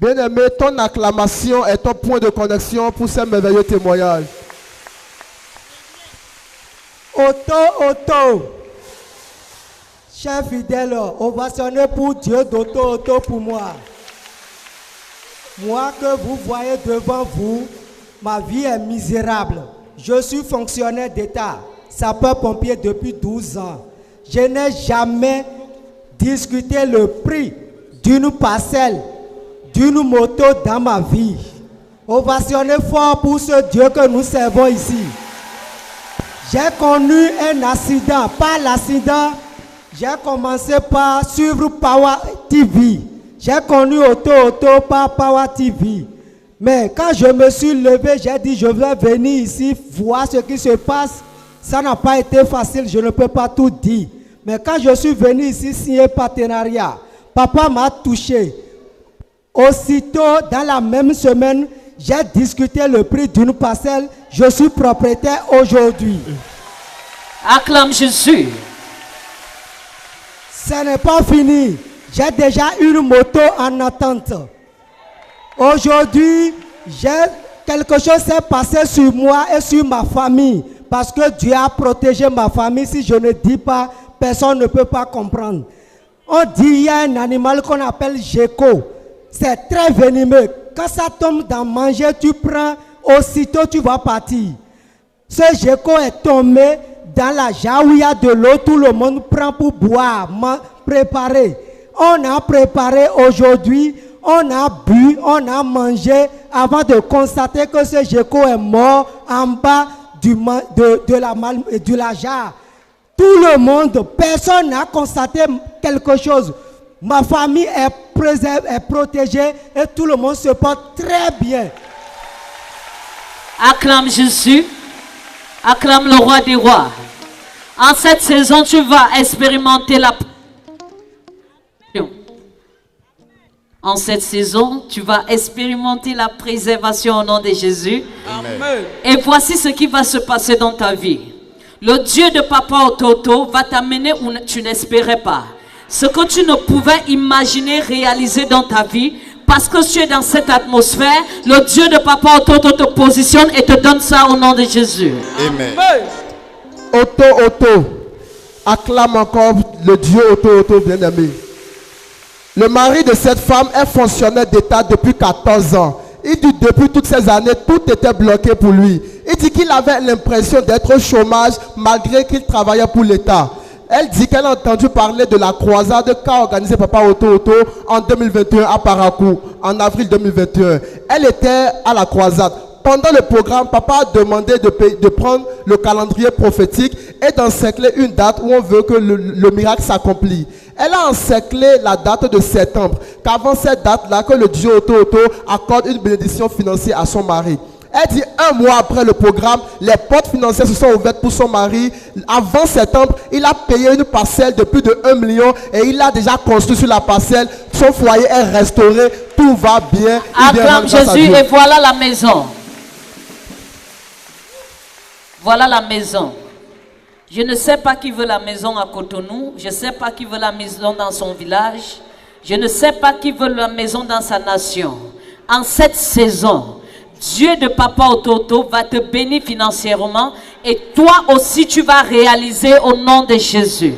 Bien-aimé, ton acclamation est ton point de connexion pour ces merveilleux témoignages. Auto. Chers fidèles, ovationnez pour Dieu d'auto pour moi. Moi que vous voyez devant vous, ma vie est misérable. Je suis fonctionnaire d'État, sapeur-pompier depuis 12 ans. Je n'ai jamais discuté le prix d'une parcelle, d'une moto dans ma vie. Ovationnez fort pour ce Dieu que nous servons ici. J'ai connu un accident. Par l'accident, j'ai commencé par suivre Power TV. J'ai connu Auto par Power TV. Mais quand je me suis levé, j'ai dit je vais venir ici voir ce qui se passe. Ça n'a pas été facile, je ne peux pas tout dire. Mais quand je suis venu ici signer partenariat, papa m'a touché. Aussitôt, dans la même semaine, j'ai discuté le prix d'une parcelle. Je suis propriétaire aujourd'hui. Acclame Jésus. Ce n'est pas fini. J'ai déjà une moto en attente. Aujourd'hui, quelque chose s'est passé sur moi et sur ma famille. Parce que Dieu a protégé ma famille. Si je ne dis pas, personne ne peut pas comprendre. On dit qu'il y a un animal qu'on appelle gecko. C'est très venimeux. Quand ça tombe dans manger, tu prends, aussitôt tu vas partir. Ce gecko est tombé dans la jarre où il y a de l'eau. Tout le monde prend pour boire, préparer. On a préparé aujourd'hui, on a bu, on a mangé avant de constater que ce gecko est mort en bas de la jarre. Tout le monde, personne n'a constaté quelque chose. Ma famille est protégée et tout le monde se porte très bien. Acclame Jésus. Acclame le roi des rois. En cette saison, tu vas expérimenter la... En cette saison, tu vas expérimenter la préservation au nom de Jésus. Amen. Et voici ce qui va se passer dans ta vie. Le Dieu de Papa Ototo va t'amener où tu n'espérais pas. Ce que tu ne pouvais imaginer réaliser dans ta vie, parce que tu es dans cette atmosphère, le Dieu de Papa Ototo te positionne et te donne ça au nom de Jésus. Amen. Auto. Acclame encore le Dieu Auto, bien-aimé. Le mari de cette femme est fonctionnaire d'État depuis 14 ans. Il dit depuis toutes ces années, tout était bloqué pour lui. Il dit qu'il avait l'impression d'être au chômage malgré qu'il travaillait pour l'État. Elle dit qu'elle a entendu parler de la croisade qu'a organisé Papa Auto en 2021 à Parakou, en avril 2021. Elle était à la croisade. Pendant le programme, Papa a demandé de prendre le calendrier prophétique et d'encercler une date où on veut que le miracle s'accomplisse. Elle a encerclé la date de septembre, qu'avant cette date-là, que le Dieu Auto accorde une bénédiction financière à son mari. Elle dit 1 mois après le programme, les portes financières se sont ouvertes pour son mari. Avant septembre, il a payé une parcelle de plus de 1 million et il a déjà construit sur la parcelle. Son foyer est restauré, tout va bien. Acclame Jésus et voilà la maison. Voilà la maison. Je ne sais pas qui veut la maison à Cotonou. Je ne sais pas qui veut la maison dans son village. Je ne sais pas qui veut la maison dans sa nation. En cette saison, Dieu de Papa Ototo va te bénir financièrement et toi aussi tu vas réaliser au nom de Jésus.